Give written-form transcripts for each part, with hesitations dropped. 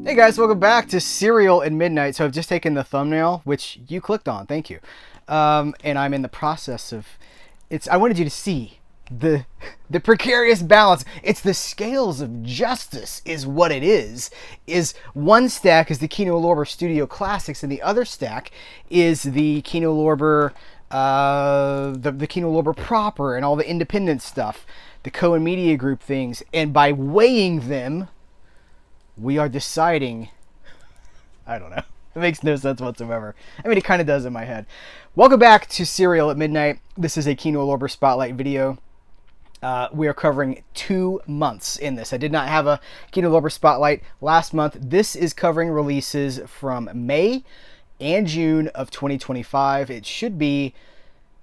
Hey guys, welcome back to Serial at Midnight. So I've just taken the thumbnail, which you clicked on, thank you. And I'm in the process of, I wanted you to see the precarious balance. It's the scales of justice is what it is. One stack is the Kino Lorber Studio Classics, and the other stack is the Kino Lorber, the Kino Lorber proper and all the independent stuff, the Cohen Media Group things. And by weighing them, we are deciding, I don't know. It makes no sense whatsoever. I mean, it kind of does in my head. Welcome back to Serial at Midnight. This is a Kino Lorber Spotlight video. We are covering 2 months in this. I did not have a Kino Lorber Spotlight last month. This is covering releases from May and June of 2025. It should be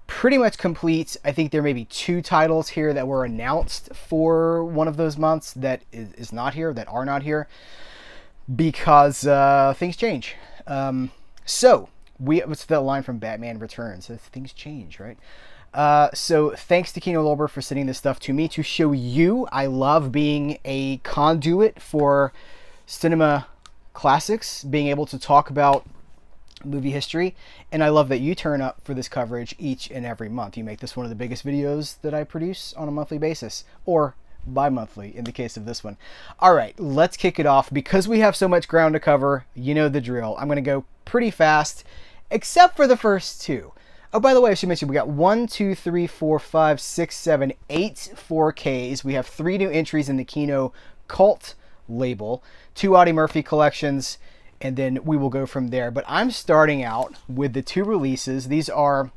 pretty much complete. I think there may be 2 titles here that were announced for one of those months that is not here, that are not here, because things change. So what's the line from Batman Returns? Things change, right? So thanks to Kino Lorber for sending this stuff to me to show you. I love being a conduit for cinema classics, being able to talk about movie history, and I love that you turn up for this coverage each and every month. You make this one of the biggest videos that I produce on a monthly basis, or bi-monthly in the case of this one. All right, let's kick it off. Because we have so much ground to cover, you know the drill. I'm going to go pretty fast, except for the first 2. Oh, by the way, I should mention, we got 1, 2, 3, 4, 5, 6, 7, 8 4Ks. We have 3 new entries in the Kino Cult label, 2 Audie Murphy collections, and then we will go from there. But I'm starting out with the 2 releases. These are,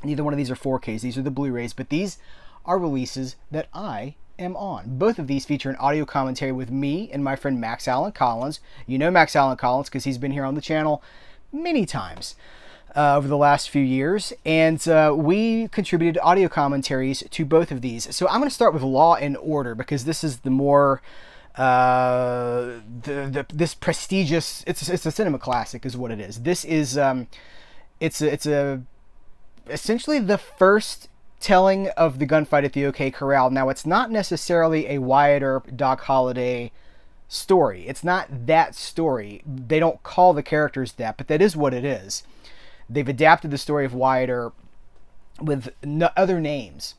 neither one of these are 4Ks. These are the Blu-rays, but these are releases that I am on. Both of these feature an audio commentary with me and my friend Max Allen Collins. You know Max Allen Collins because he's been here on the channel many times over the last few years, and we contributed audio commentaries to both of these. So I'm going to start with Law and Order because this is the more this prestigious, it's a cinema classic is what it is. This is it's essentially the first telling of the gunfight at the OK Corral. Now, it's not necessarily a Wyatt Earp, Doc Holliday story. It's not that story. They don't call the characters that, but that is what it is. They've adapted the story of Wyatt Earp with other names.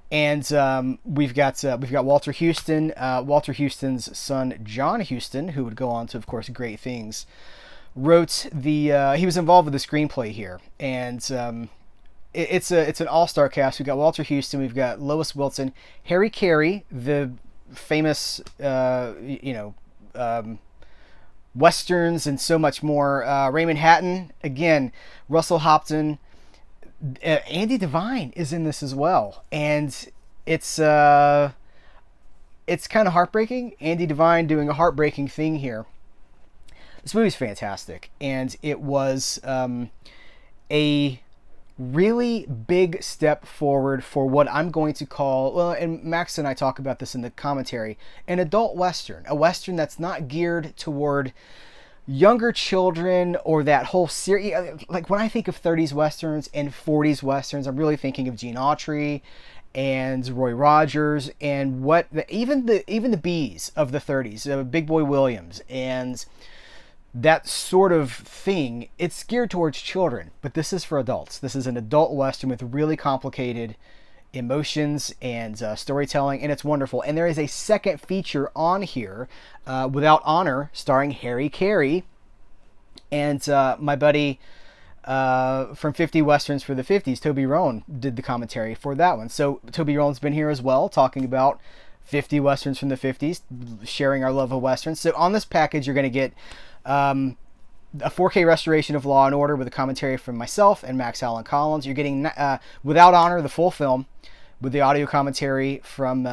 And we've got Walter Houston, Walter Houston's son John Houston, who would go on to, of course, great things. Wrote he was involved with the screenplay here, and it's an all-star cast. We've got Walter Houston, we've got Lois Wilson, Harry Carey, the famous westerns and so much more. Raymond Hatton, again, Russell Hopton. Andy Devine is in this as well, and it's kind of heartbreaking. Andy Devine doing a heartbreaking thing here. This movie's fantastic, and it was a really big step forward for what I'm going to call, well, and Max and I talk about this in the commentary, an adult western, a western that's not geared toward younger children or that whole series. Like when I think of 30s westerns and 40s westerns, I'm really thinking of Gene Autry and Roy Rogers and even the B's of the 30s, Big Boy Williams and that sort of thing. It's geared towards children, but this is for adults. This is an adult western with really complicated emotions and storytelling, and it's wonderful. And there is a second feature on here, Without Honor, starring Harry Carey, and my buddy from 50 Westerns for the 50s, Toby Rowan, did the commentary for that one. So Toby Rowan's been here as well, talking about 50 Westerns from the 50s, sharing our love of Westerns. So on this package, you're going to get a 4K restoration of Law and Order with a commentary from myself and Max Allen Collins. You're getting Without Honor, the full film, with the audio commentary from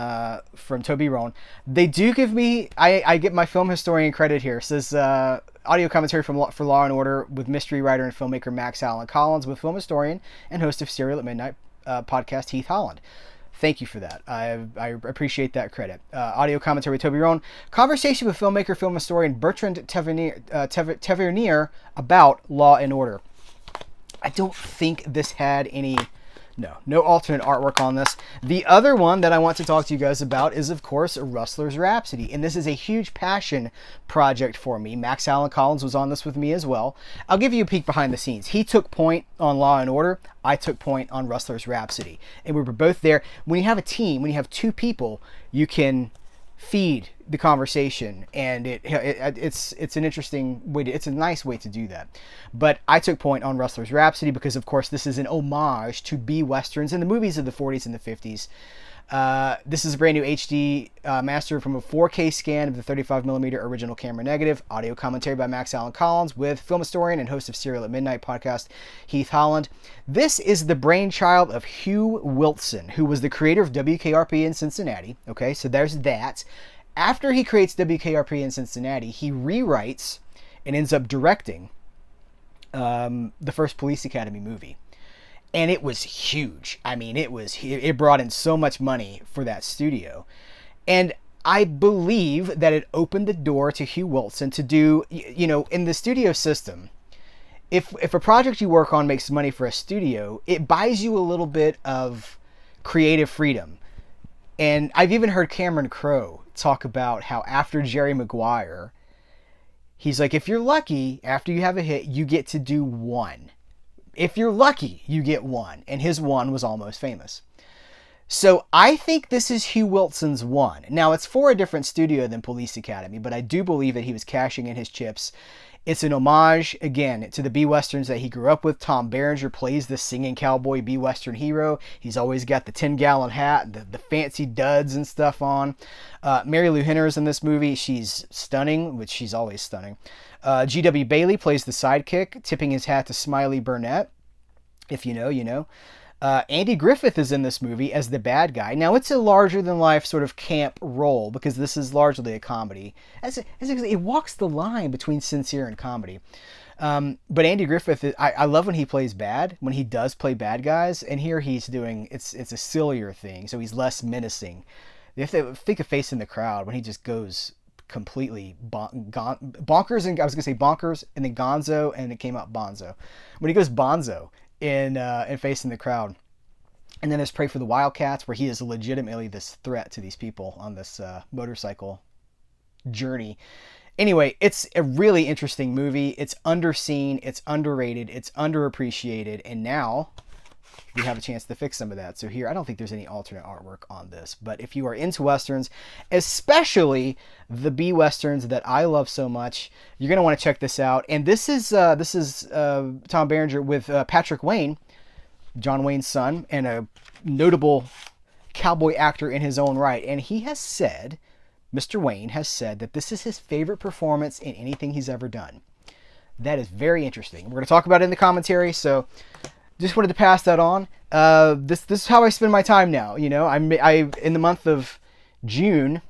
Toby Rowan. They do give me, I get my film historian credit here. It says audio commentary for Law and Order with mystery writer and filmmaker Max Allen Collins, with film historian and host of Serial at Midnight podcast Heath Holland. Thank you for that. I appreciate that credit. Audio commentary with Toby Rowan. Conversation with filmmaker, film historian Bertrand Tavernier about Law and Order. I don't think this had any No alternate artwork on this. The other one that I want to talk to you guys about is, of course, Rustler's Rhapsody. And this is a huge passion project for me. Max Allen Collins was on this with me as well. I'll give you a peek behind the scenes. He took point on Law and Order. I took point on Rustler's Rhapsody. And we were both there. When you have a team, when you have two people, you can feed the conversation, and it's an interesting way to, it's a nice way to do that. But I took point on Rustler's Rhapsody because, of course, this is an homage to B-westerns and the movies of the 40s and the 50s. This is a brand new HD master from a 4K scan of the 35mm original camera negative. Audio commentary by Max Allen Collins with film historian and host of Serial at Midnight podcast, Heath Holland. This is the brainchild of Hugh Wilson, who was the creator of WKRP in Cincinnati. Okay, so there's that. After he creates WKRP in Cincinnati, he rewrites and ends up directing the first Police Academy movie. And it was huge. I mean, it brought in so much money for that studio. And I believe that it opened the door to Hugh Wilson to do, in the studio system, if a project you work on makes money for a studio, it buys you a little bit of creative freedom. And I've even heard Cameron Crowe talk about how after Jerry Maguire, he's like, if you're lucky, after you have a hit, you get to do one. If you're lucky, you get one. And his one was Almost Famous. So I think this is Hugh Wilson's one. Now, it's for a different studio than Police Academy, but I do believe that he was cashing in his chips. It's an homage, again, to the B-westerns that he grew up with. Tom Berenger plays the singing cowboy B-western hero. He's always got the 10-gallon hat, the fancy duds and stuff on. Mary Lou Henner is in this movie. She's stunning, which she's always stunning. G.W. Bailey plays the sidekick, tipping his hat to Smiley Burnett. If you know, you know. Andy Griffith is in this movie as the bad guy. Now, it's a larger-than-life sort of camp role because this is largely a comedy. It walks the line between sincere and comedy. But Andy Griffith, I love when he plays bad, when he does play bad guys. And here he's doing, it's a sillier thing, so he's less menacing. You have to think of Face in the Crowd when he just goes completely bonkers, and I was going to say bonkers, and then gonzo, and it came out bonzo. When he goes bonzo in Face in the Crowd. And then there's Pray for the Wildcats, where he is legitimately this threat to these people on this motorcycle journey. Anyway, it's a really interesting movie. It's underseen, it's underrated, it's underappreciated, and now we have a chance to fix some of that. So here, I don't think there's any alternate artwork on this, but if you are into Westerns, especially the B-Westerns that I love so much, you're going to want to check this out. And this is Tom Berenger with Patrick Wayne, John Wayne's son, and a notable cowboy actor in his own right. And he has said, Mr. Wayne has said that this is his favorite performance in anything he's ever done. That is very interesting. We're going to talk about it in the commentary, so just wanted to pass that on. This is how I spend my time now. You know, I in the month of June,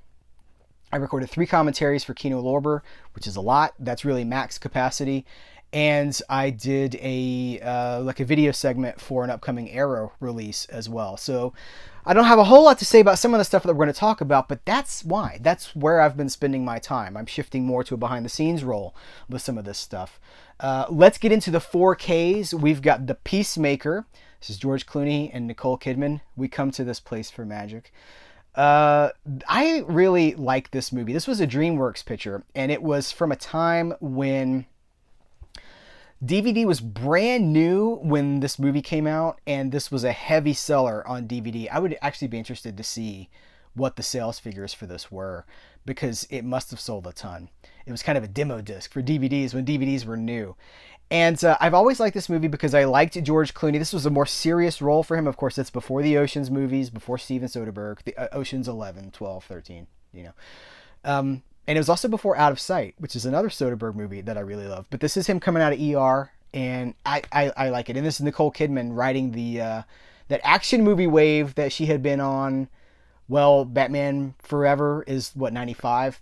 I recorded 3 commentaries for Kino Lorber, which is a lot. That's really max capacity. And I did a video segment for an upcoming Arrow release as well. So I don't have a whole lot to say about some of the stuff that we're going to talk about, but that's why. That's where I've been spending my time. I'm shifting more to a behind-the-scenes role with some of this stuff. Let's get into the 4Ks. We've got The Peacemaker. This is George Clooney and Nicole Kidman. We come to this place for magic. I really like this movie. This was a DreamWorks picture, and it was from a time when DVD was brand new when this movie came out, and this was a heavy seller on DVD. I would actually be interested to see what the sales figures for this were, because it must have sold a ton. It was kind of a demo disc for DVDs when DVDs were new. And I've always liked this movie because I liked George Clooney. This was a more serious role for him. Of course, that's before the Oceans movies, before Steven Soderbergh, the Oceans 11, 12, 13, you know. And it was also before Out of Sight, which is another Soderbergh movie that I really love. But this is him coming out of ER, and I like it. And this is Nicole Kidman riding that action movie wave that she had been on. Well, Batman Forever is, 95?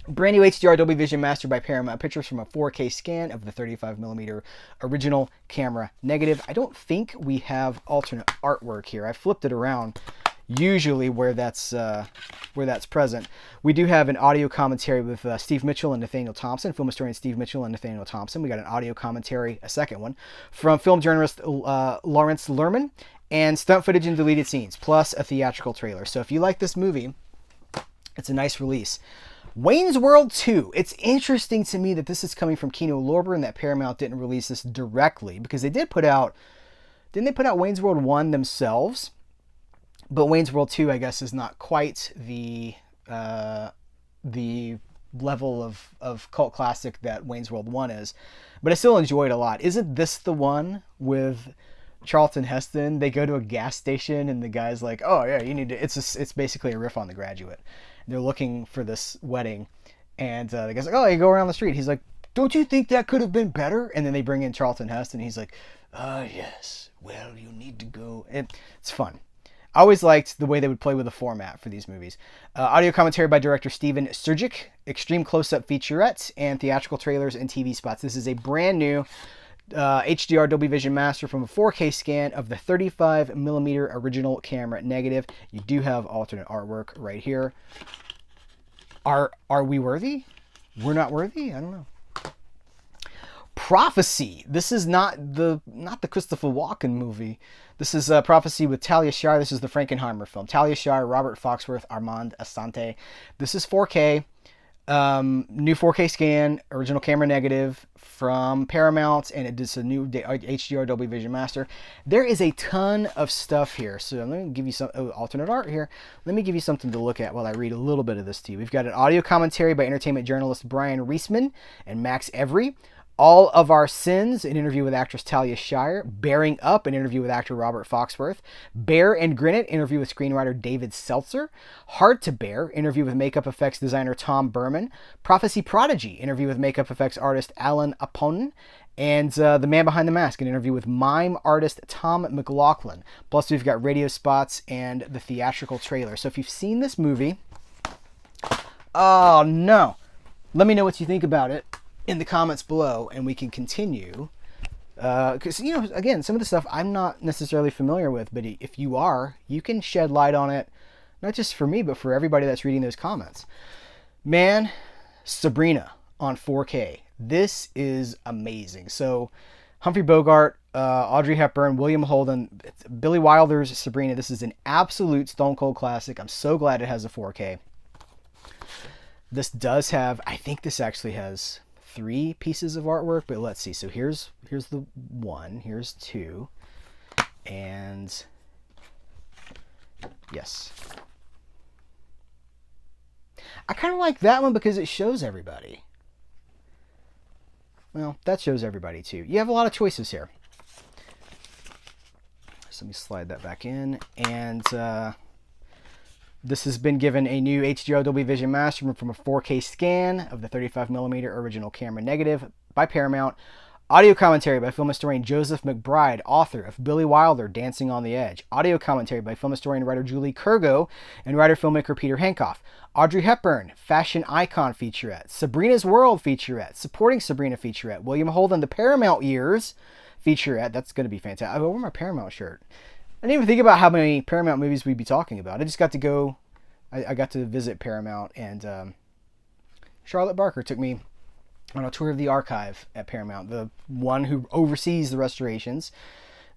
Brand new HDR Dolby Vision mastered by Paramount Pictures from a 4K scan of the 35mm original camera negative. I don't think we have alternate artwork here. I flipped it around. Usually where that's present. We do have an audio commentary with Steve Mitchell and Nathaniel Thompson, film historian Steve Mitchell and Nathaniel Thompson. We got an audio commentary, a second one, from film journalist Lawrence Lerman and stunt footage and deleted scenes, plus a theatrical trailer. So if you like this movie, it's a nice release. Wayne's World 2. It's interesting to me that this is coming from Kino Lorber and that Paramount didn't release this directly, because they did put out, didn't they put out Wayne's World 1 themselves? But Wayne's World 2, I guess, is not quite the level of cult classic that Wayne's World 1 is. But I still enjoy it a lot. Isn't this the one with Charlton Heston? They go to a gas station and the guy's like, oh yeah, you need to, it's basically a riff on The Graduate. They're looking for this wedding, and the guy's like, oh, you go around the street. He's like, don't you think that could have been better? And then they bring in Charlton Heston, and he's like, yes, well, you need to go. It's fun. I always liked the way they would play with the format for these movies. Audio commentary by director Steven Sturgic, extreme close-up featurettes, and theatrical trailers and TV spots. This is a brand new HDR Dolby Vision Master from a 4K scan of the 35mm original camera negative. You do have alternate artwork right here. Are we worthy? We're not worthy? I don't know. Prophecy. This is not the Christopher Walken movie. This is Prophecy with Talia Shire. This is the Frankenheimer film. Talia Shire, Robert Foxworth, Armand Assante. This is 4K. New 4K scan, original camera negative from Paramount, and it is a new HDR Dolby Vision Master. There is a ton of stuff here, so let me give you some alternate art here. Let me give you something to look at while I read a little bit of this to you. We've got an audio commentary by entertainment journalist Brian Reisman and Max Every. All of Our Sins, an interview with actress Talia Shire. Bearing Up, an interview with actor Robert Foxworth. Bear and Grin It, interview with screenwriter David Seltzer. Hard to Bear, interview with makeup effects designer Tom Berman. Prophecy Prodigy, interview with makeup effects artist Alan Aponin. And The Man Behind the Mask, an interview with mime artist Tom McLaughlin. Plus, we've got radio spots and the theatrical trailer. So if you've seen this movie, oh no, let me know what you think about it in the comments below, and we can continue. Because, you know, again, some of the stuff I'm not necessarily familiar with, but if you are, you can shed light on it, not just for me, but for everybody that's reading those comments. Man, Sabrina on 4K. This is amazing. So, Humphrey Bogart, Audrey Hepburn, William Holden, Billy Wilder's Sabrina. This is an absolute Stone Cold classic. I'm so glad it has a 4K. This does have, I think this actually has 3 pieces of artwork, but let's see. So here's the 1, here's 2, and yes, I kind of like that one because it shows everybody. Well, that shows everybody too. You have a lot of choices here. So let me slide that back in, and this has been given a new HDR Dolby Vision Master from a 4K scan of the 35mm original camera negative by Paramount. Audio commentary by film historian Joseph McBride, author of Billy Wilder, Dancing on the Edge. Audio commentary by film historian and writer Julie Kurgo and writer-filmmaker Peter Hancock. Audrey Hepburn, fashion icon featurette. Sabrina's World featurette. Supporting Sabrina featurette. William Holden, The Paramount Years featurette. That's going to be fantastic. I wore my Paramount shirt. I didn't even think about how many Paramount movies we'd be talking about. I just got to go, I got to visit Paramount, and Charlotte Barker took me on a tour of the archive at Paramount, the one who oversees the restorations,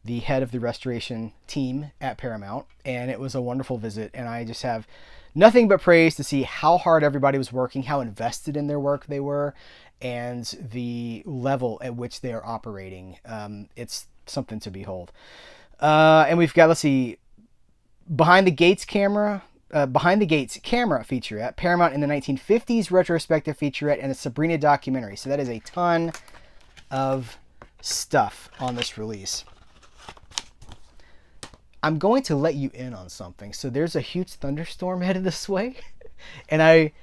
the head of the restoration team at Paramount, and it was a wonderful visit, and I just have nothing but praise to see how hard everybody was working, how invested in their work they were, and the level at which they are operating. It's something to behold. And we've got, let's see, Behind the Gates camera featurette, Paramount in the 1950s retrospective featurette, and a Sabrina documentary. So that is a ton of stuff on this release. I'm going to let you in on something. So there's a huge thunderstorm headed this way, and I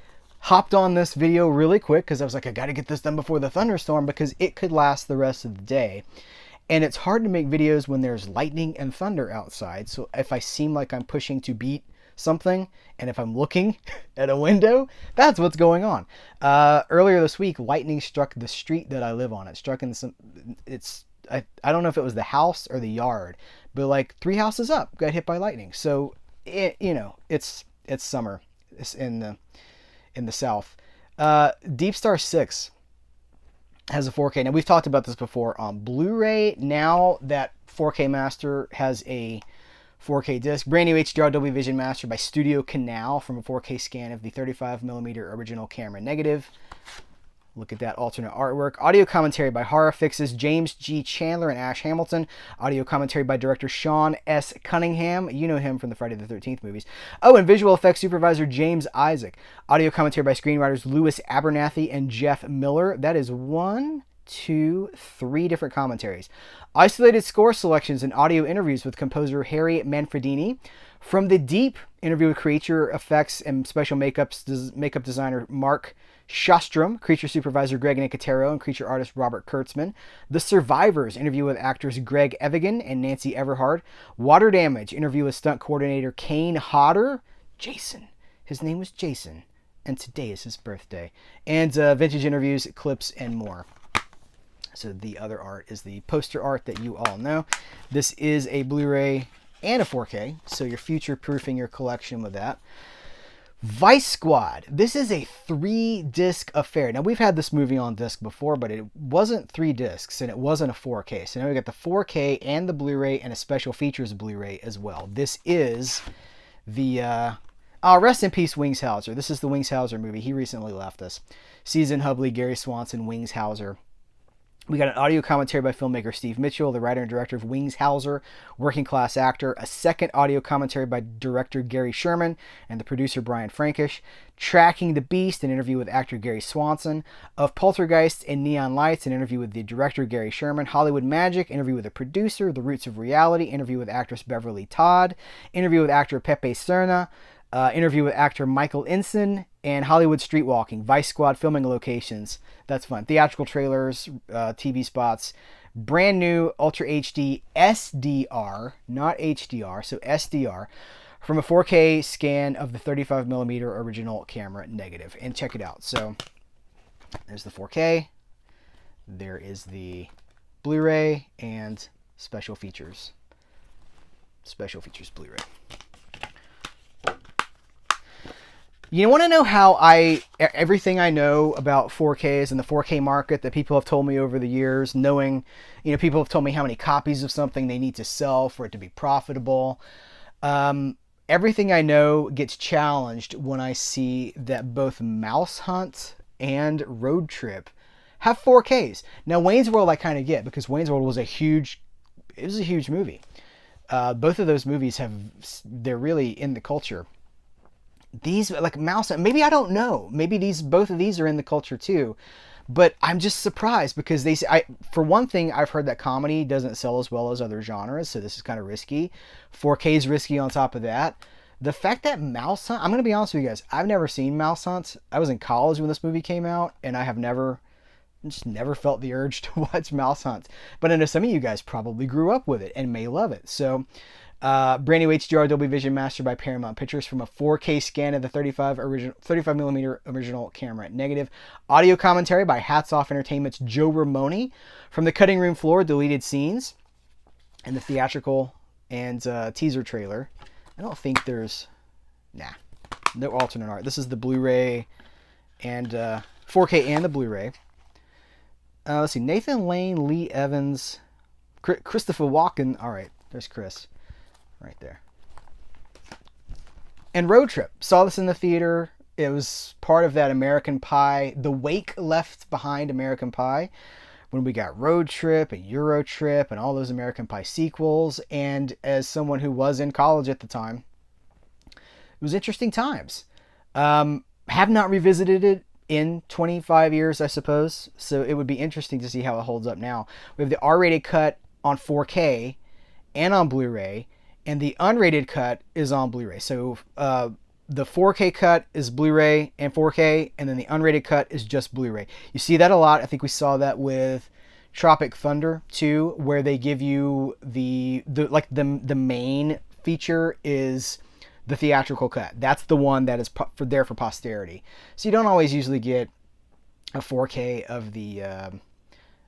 hopped on this video really quick because I was like, I got to get this done before the thunderstorm because it could last the rest of the day. And it's hard to make videos when there's lightning and thunder outside. So if I seem like I'm pushing to beat something, and if I'm looking at a window, that's what's going on. Earlier this week, lightning struck the street that I live on. It struck in some, I don't know if it was the house or the yard, but like 3 houses up got hit by lightning. So it's summer. It's in the South. Deep Star 6 has a 4K. Now, we've talked about this before on Blu-ray. Now that 4K Master has a 4K disc. Brand new HDR Dolby Vision master by Studio Canal from a 4K scan of the 35mm original camera negative. Look at that alternate artwork. Audio commentary by Horror Fix's James G. Chandler and Ash Hamilton. Audio commentary by director Sean S. Cunningham. You know him from the Friday the 13th movies. Oh, and visual effects supervisor James Isaac. Audio commentary by screenwriters Louis Abernathy and Jeff Miller. That is 1, 2, 3 different commentaries. Isolated score selections and audio interviews with composer Harry Manfredini. From the Deep, interview with creature effects and special makeup designer Mark Shostrom, creature supervisor Greg Nicotero, and creature artist Robert Kurtzman. The Survivors, interview with actors Greg Evigan and Nancy Everhard. Water Damage, interview with stunt coordinator Kane Hodder. Jason. His name was Jason, and today is his birthday. And vintage interviews, clips, and more. So the other art is the poster art that you all know. This is a Blu-ray and a 4K, so you're future-proofing your collection with that. Vice Squad. This is a 3-disc affair. Now, we've had this movie on disc before, but it wasn't 3 discs, and it wasn't a 4K. So now we got the 4K and the Blu-ray and a special features Blu-ray as well. This is the... rest in peace, Wings Hauser. This is the Wings Hauser movie. He recently left us. Season Hubley, Gary Swanson, Wings Hauser. We got an audio commentary by filmmaker Steve Mitchell, the writer and director of Wings Hauser, working class actor. A second audio commentary by director Gary Sherman and the producer Brian Frankish. Tracking the Beast, an interview with actor Gary Swanson. Of Poltergeist and Neon Lights, an interview with the director Gary Sherman. Hollywood Magic, interview with the producer. The Roots of Reality, interview with actress Beverly Todd. Interview with actor Pepe Serna. Interview with actor Michael Ensign. And Hollywood Streetwalking, Vice Squad filming locations. That's fun. Theatrical trailers, TV spots. Brand new Ultra HD SDR, not HDR, so SDR, from a 4K scan of the 35mm original camera negative. And check it out. So there's the 4K. There is the Blu-ray and special features. Special features Blu-ray. You want to know how everything I know about 4Ks and the 4K market that people have told me over the years, knowing, people have told me how many copies of something they need to sell for it to be profitable. Everything I know gets challenged when I see that both Mouse Hunt and Road Trip have 4Ks. Now, Wayne's World I kind of get, because Wayne's World was a huge movie. Both of those movies they're really in the culture. These, like Mouse Hunt, maybe I don't know. Maybe both of these are in the culture too. But I'm just surprised because for one thing, I've heard that comedy doesn't sell as well as other genres, so this is kind of risky. 4K is risky on top of that. The fact that Mouse Hunt, I'm going to be honest with you guys, I've never seen Mouse Hunt. I was in college when this movie came out, and I have just never felt the urge to watch Mouse Hunt. But I know some of you guys probably grew up with it and may love it. So, brand new HDR Dolby Vision master by Paramount Pictures from a 4K scan of the 35mm original camera negative. Audio commentary by Hats Off Entertainment's Joe Ramone from the cutting room floor, deleted scenes, and the theatrical and teaser trailer. I don't think there's no alternate art. This is the Blu-ray and 4K and the Blu-ray. Let's see, Nathan Lane, Lee Evans, Christopher Walken. All right, there's Chris. Right there. And Road Trip. Saw this in the theater. It was part of that American Pie, the wake left behind American Pie, when we got Road Trip and Euro Trip and all those American Pie sequels. And as someone who was in college at the time, it was interesting times. Have not revisited it in 25 years, I suppose. So it would be interesting to see how it holds up now. We have the R-rated cut on 4K and on Blu-ray. And the unrated cut is on Blu-ray. So the 4K cut is Blu-ray and 4K, and then the unrated cut is just Blu-ray. You see that a lot. I think we saw that with Tropic Thunder too, where they give you the main feature is the theatrical cut. That's the one that is there for posterity. So you don't always usually get a 4K of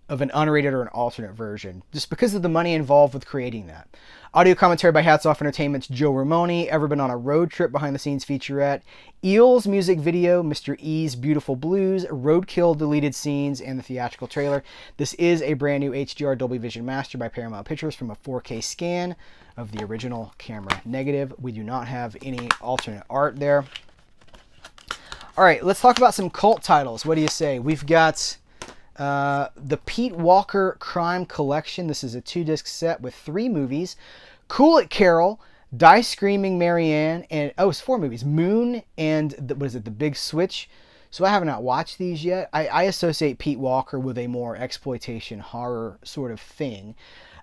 of an unrated or an alternate version, just because of the money involved with creating that. Audio commentary by Hats Off Entertainment's Joe Ramone, Ever Been on a Road Trip behind the scenes featurette, Eel's music video, Mr. E's Beautiful Blues, Roadkill deleted scenes, and the theatrical trailer. This is a brand new HDR Dolby Vision Master by Paramount Pictures from a 4K scan of the original camera negative. We do not have any alternate art there. All right, let's talk about some cult titles. What do you say? We've got the Pete Walker Crime Collection. This is a 2-disc set with 3 movies. Cool It Carol, Die Screaming Marianne, and it's 4 movies. Moon and The Big Switch. So I have not watched these yet. I associate Pete Walker with a more exploitation horror sort of thing.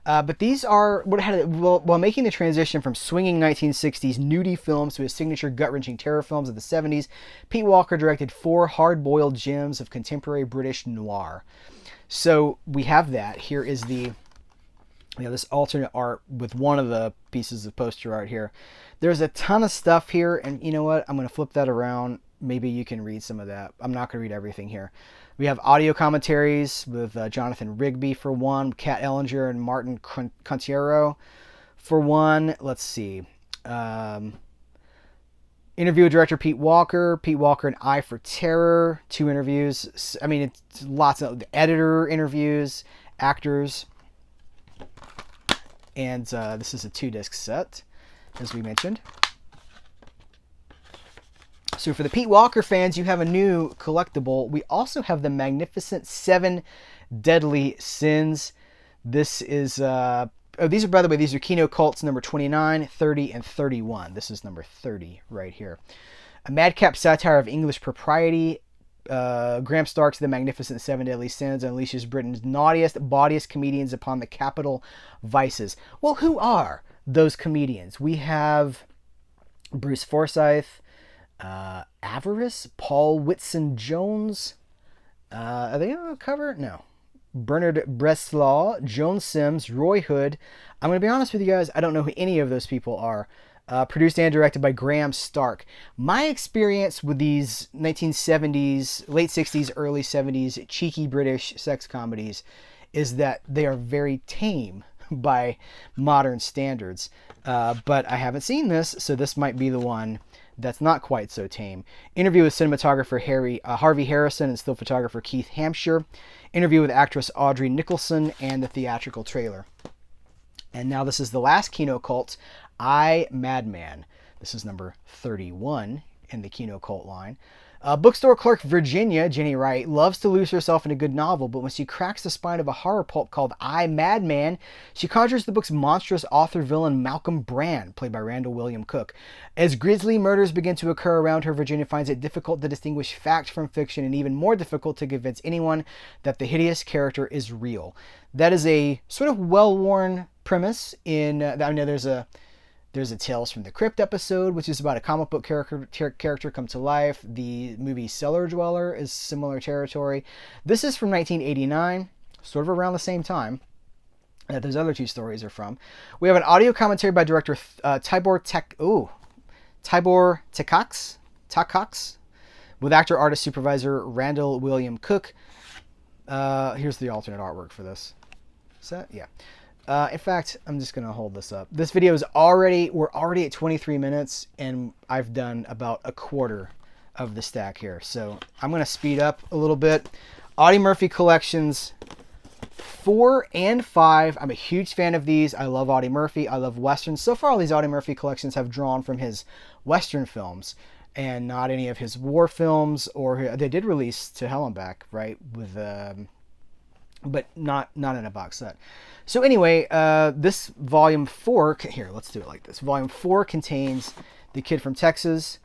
But these are while making the transition from swinging 1960s nudie films to his signature gut-wrenching terror films of the 70s, Pete Walker directed 4 hard-boiled gems of contemporary British noir. So we have that. Here is this alternate art with one of the pieces of poster art here. There's a ton of stuff here, and you know what? I'm going to flip that around. Maybe you can read some of that. I'm not going to read everything here. We have audio commentaries with Jonathan Rigby for one, Kat Ellinger and Martin Contiero for one. Let's see. Interview with director Pete Walker and Eye for Terror, 2 interviews. I mean, it's lots of editor interviews, actors. And this is a 2-disc set, as we mentioned. So for the Pete Walker fans, you have a new collectible. We also have the Magnificent 7 Deadly Sins. This is, these are, by the way, these are Kino Cults number 29, 30, and 31. This is number 30 right here. A madcap satire of English propriety. Graham Stark's The Magnificent 7 Deadly Sins unleashes Britain's naughtiest, bawdiest comedians upon the capital vices. Well, who are those comedians? We have Bruce Forsyth, Avarice, Paul Whitson-Jones. Are they on the cover? No. Bernard Bresslaw, Joan Sims, Roy Hood. I'm going to be honest with you guys, I don't know who any of those people are. Produced and directed by Graham Stark. My experience with these 1970s, late 60s, early 70s cheeky British sex comedies is that they are very tame by modern standards. But I haven't seen this, so this might be the one that's not quite so tame. Interview with cinematographer Harvey Harrison and still photographer Keith Hampshire. Interview with actress Audrey Nicholson and the theatrical trailer. And now this is the last Kino Cult, I, Madman. This is number 31 in the Kino Cult line. Bookstore clerk Virginia, Jenny Wright, loves to lose herself in a good novel, but when she cracks the spine of a horror pulp called I, Madman, she conjures the book's monstrous author-villain Malcolm Brand, played by Randall William Cook. As grisly murders begin to occur around her, Virginia finds it difficult to distinguish fact from fiction and even more difficult to convince anyone that the hideous character is real. That is a sort of well-worn premise in, I know there's a Tales from the Crypt episode, which is about a comic book character come to life. The movie Cellar Dweller is similar territory. This is from 1989, sort of around the same time that those other 2 stories are from. We have an audio commentary by director Tibor Takacs, with actor, artist, supervisor Randall William Cook. Here's the alternate artwork for this. Is that? Yeah. In fact, I'm just going to hold this up. This video is we're already at 23 minutes, and I've done about a quarter of the stack here. So I'm going to speed up a little bit. Audie Murphy Collections 4 and 5. I'm a huge fan of these. I love Audie Murphy. I love Westerns. So far, all these Audie Murphy collections have drawn from his Western films and not any of his war films, or they did release To Hell and Back, right? With but not in a box set. So anyway, this volume 4, here, let's do it like this. Volume 4 contains The Kid from Texas.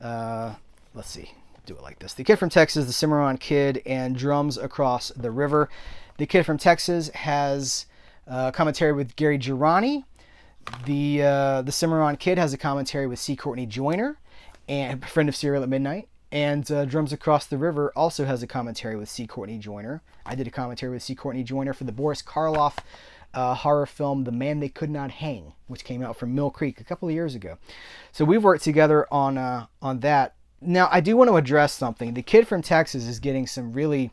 Let's see, do it like this. The Kid from Texas, The Cimarron Kid, and Drums Across the River. The Kid from Texas has commentary with Gary Girani. The Cimarron Kid has a commentary with C. Courtney Joyner, and a friend of Serial at Midnight. And Drums Across the River also has a commentary with C. Courtney Joyner. I did a commentary with C. Courtney Joyner for the Boris Karloff horror film The Man They Could Not Hang, which came out from Mill Creek a couple of years ago. So we've worked together on that. Now, I do want to address something. The Kid from Texas is getting some really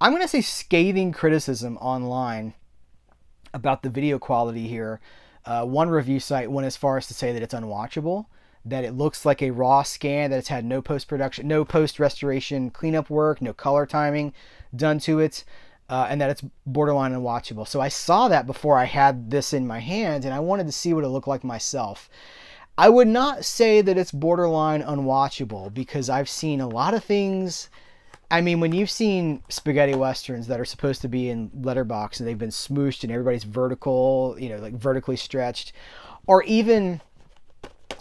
I'm going to say scathing criticism online about the video quality here. One review site went as far as to say that it's unwatchable, that it looks like a raw scan, that it's had no post-production, no post-restoration cleanup work, no color timing done to it, and that it's borderline unwatchable. So I saw that before I had this in my hand, and I wanted to see what it looked like myself. I would not say that it's borderline unwatchable, because I've seen a lot of things. I mean, when you've seen spaghetti westerns that are supposed to be in Letterboxd and they've been smooshed and everybody's vertical, you know, like vertically stretched, or even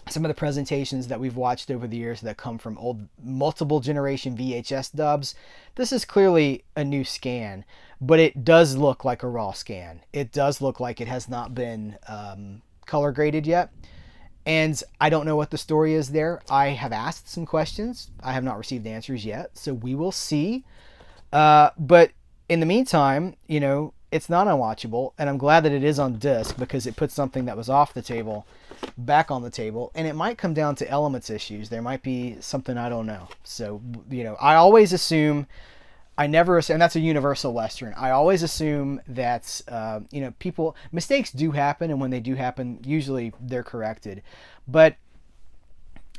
some of the presentations that we've watched over the years that come from old multiple generation VHS dubs, this is clearly a new scan, but it does look like a raw scan. It does look like it has not been color graded yet. And I don't know what the story is there. I have asked some questions. I have not received answers yet, so we will see. But in the meantime, you know, it's not unwatchable, and I'm glad that it is on disc, because it puts something that was off the table back on the table, and it might come down to elements issues. There might be something I don't know. So, you know, I always assume, and that's a universal Western, I always assume that, you know, mistakes do happen, and when they do happen, usually they're corrected. But,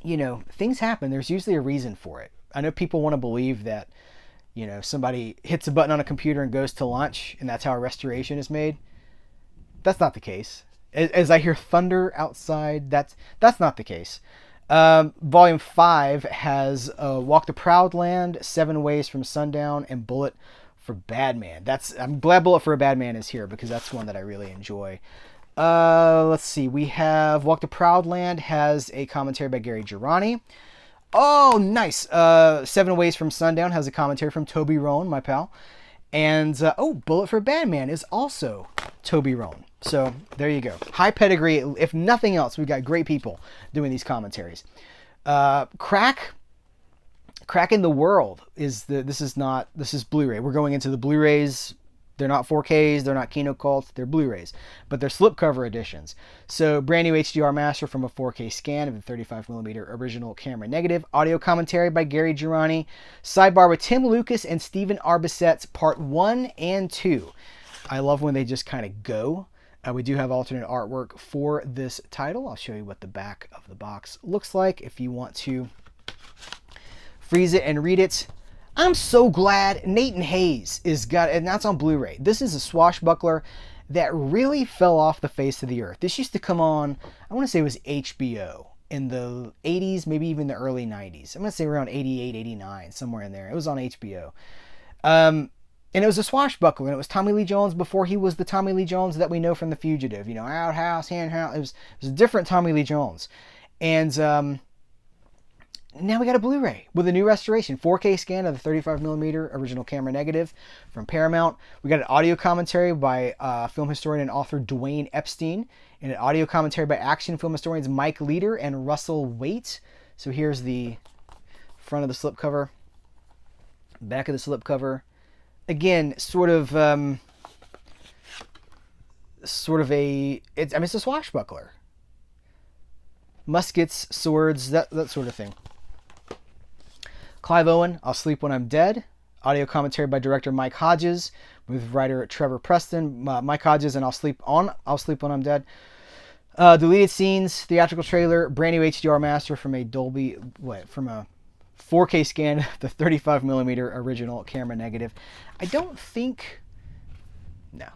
you know, things happen. There's usually a reason for it. I know people want to believe that, you know, somebody hits a button on a computer and goes to lunch, and that's how a restoration is made. That's not the case. As I hear thunder outside, that's not the case. Volume 5 has Walk the Proud Land, 7 Ways from Sundown, and Bullet for Bad Man. I'm glad Bullet for a Bad Man is here, because that's one that I really enjoy. Let's see. We have Walk the Proud Land has a commentary by Gary Girani. Oh, nice. 7 Ways from Sundown has a commentary from Toby Rowan, my pal. And, Bullet for a Bad Man is also Toby Rowan. So, there you go. High pedigree. If nothing else, we've got great people doing these commentaries. Crack in the World this is Blu-ray. We're going into the Blu-rays. They're not 4Ks, they're not Kino Cult, they're Blu-rays, but they're slipcover editions. So, brand new HDR master from a 4K scan of the 35mm original camera negative. Audio commentary by Gary Girani. Sidebar with Tim Lucas and Stephen Arbiset's part 1 and 2. I love when they just kind of go. We do have alternate artwork for this title. I'll show you what the back of the box looks like if you want to freeze it and read it. I'm so glad Nathan Hayes and that's on Blu-ray. This is a swashbuckler that really fell off the face of the earth. This used to come on, I want to say it was HBO in the 80s, maybe even the early 90s. I'm going to say around 88, 89, somewhere in there. It was on HBO. And it was a swashbuckler, and it was Tommy Lee Jones before he was the Tommy Lee Jones that we know from The Fugitive. You know, outhouse, handhouse. It was a different Tommy Lee Jones. And now we got a Blu-ray with a new restoration. 4K scan of the 35mm original camera negative from Paramount. We got an audio commentary by film historian and author Dwayne Epstein, and an audio commentary by action film historians Mike Leader and Russell Waite. So here's the front of the slipcover, back of the slipcover. Again, it's a swashbuckler. Muskets, swords, that sort of thing. Clive Owen, I'll Sleep When I'm Dead. Audio commentary by director Mike Hodges with writer Trevor Preston. Mike Hodges and I'll Sleep When I'm Dead. Deleted scenes, theatrical trailer, brand new HDR master from a 4K scan, the 35mm original camera negative. No.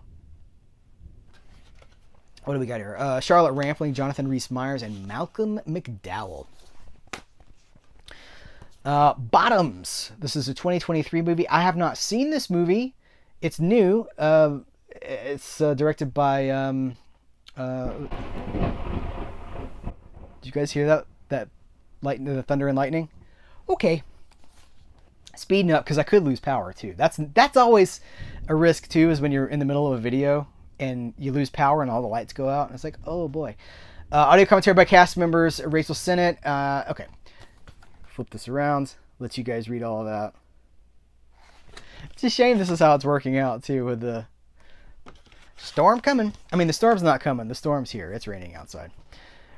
What do we got here? Charlotte Rampling, Jonathan Rhys-Meyers, and Malcolm McDowell. Bottoms. This is a 2023 movie. I have not seen this movie. It's new. It's directed by... did you guys hear that the thunder and lightning? Okay. Speeding up, because I could lose power too. That's always a risk too, is when you're in the middle of a video and you lose power and all the lights go out. And it's like, oh boy. Audio commentary by cast members Rachel Sennett. Okay. Flip this around. Let you guys read all of that. It's a shame this is how it's working out too, with the storm coming. I mean, the storm's not coming. The storm's here. It's raining outside.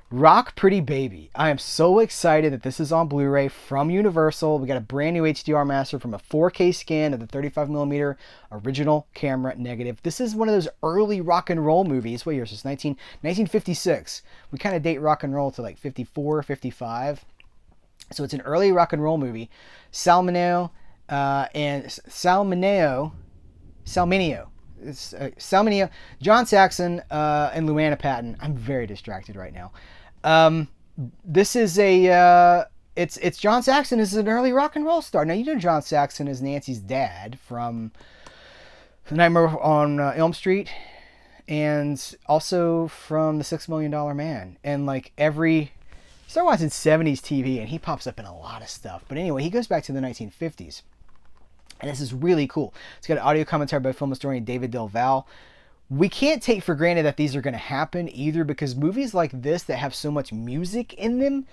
Rock Pretty Baby. I am so excited that this is on Blu-ray from Universal. We got a brand new HDR master from a 4K scan of the 35mm original camera negative. This is one of those early rock and roll movies. What year is this? 1956. We kind of date rock and roll to like 54, 55. So it's an early rock and roll movie. Salmineo. It's Salmineo, John Saxon, and Luana Patton. I'm very distracted right now. This is it's John Saxon is an early rock and roll star. Now you know John Saxon is Nancy's dad from Nightmare on Elm Street, and also from The $6 Million Man. And like start watching 70s TV, and he pops up in a lot of stuff. But anyway, he goes back to the 1950s. And this is really cool. It's got an audio commentary by film historian David Del Val. We can't take for granted that these are going to happen either, because movies like this that have so much music in them,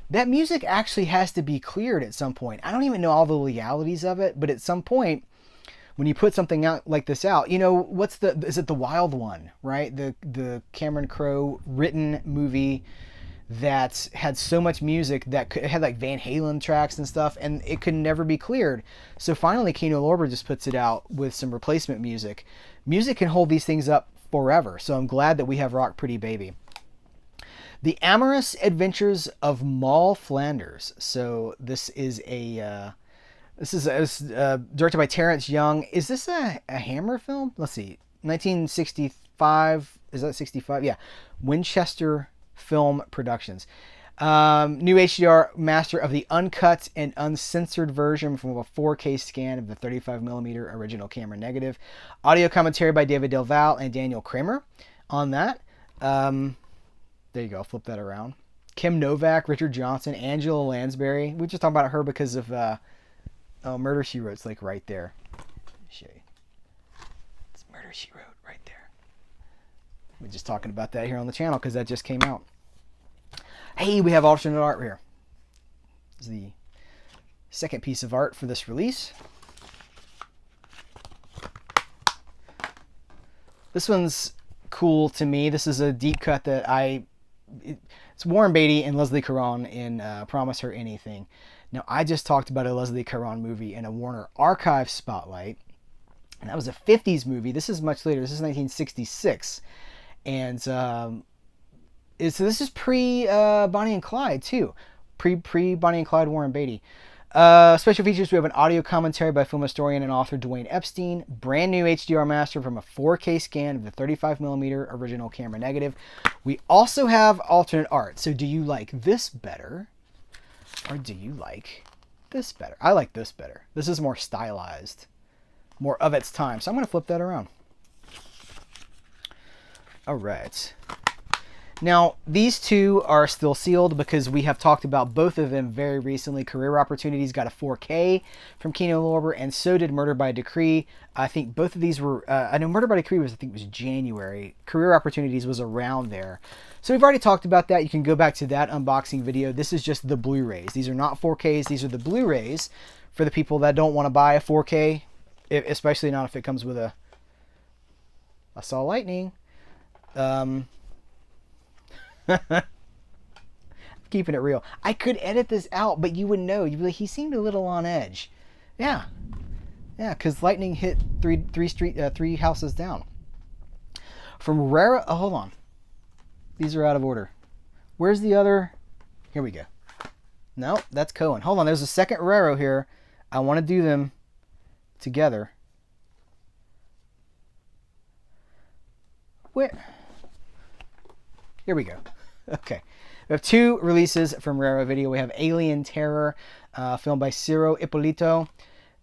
that music actually has to be cleared at some point. I don't even know all the legalities of it, but at some point, when you put something out like this out, you know, is it The Wild One, right? The Cameron Crowe written movie that had so much music that it had like Van Halen tracks and stuff, and it could never be cleared. So finally, Kino Lorber just puts it out with some replacement music. Music can hold these things up forever, so I'm glad that we have Rock Pretty Baby. The Amorous Adventures of Moll Flanders. So this is directed by Terrence Young. Is this a Hammer film? Let's see, 1965. Is that 65? Yeah, Winchester Film Productions. New HDR master of the uncut and uncensored version from a 4K scan of the 35mm original camera negative. Audio commentary by David Del Val and Daniel Kramer on that. There you go. I'll flip that around. Kim Novak, Richard Johnson, Angela Lansbury. We just talked about her because of Murder, She Wrote. It's like right there. Show you. It's Murder, She Wrote right there. We're just talking about that here on the channel because that just came out. Hey, we have alternate art here. This is the second piece of art for this release. This one's cool to me. This is a deep cut that it's Warren Beatty and Leslie Caron in Promise Her Anything. Now, I just talked about a Leslie Caron movie in a Warner Archive Spotlight, and that was a 50s movie. This is much later. This is 1966. And so this is pre Bonnie and Clyde too, pre Bonnie and Clyde Warren Beatty. Special features: we have an audio commentary by film historian and author Dwayne Epstein, brand new HDR master from a 4K scan of the 35mm original camera negative. We also have alternate art. So do you like this better, or do you like this better? I like this better. This is more stylized, more of its time. So I'm going to flip that around. All right. Now, these two are still sealed because we have talked about both of them very recently. Career Opportunities got a 4K from Kino Lorber, and so did Murder by Decree. I think both of these were, I know Murder by Decree was January. Career Opportunities was around there. So we've already talked about that. You can go back to that unboxing video. This is just the Blu-rays. These are not 4Ks. These are the Blu-rays for the people that don't want to buy a 4K, especially not if it comes with I saw lightning. Keeping it real. I could edit this out, but you would know. You'd be like, he seemed a little on edge. Yeah, because lightning hit three houses down. From Rara. Oh, hold on. These are out of order. Where's the other? Here we go. No, that's Cohen. Hold on. There's a second Raro here. I want to do them together. Where? Here we go. Okay. We have two releases from Raro Video. We have Alien Terror, filmed by Ciro Ippolito.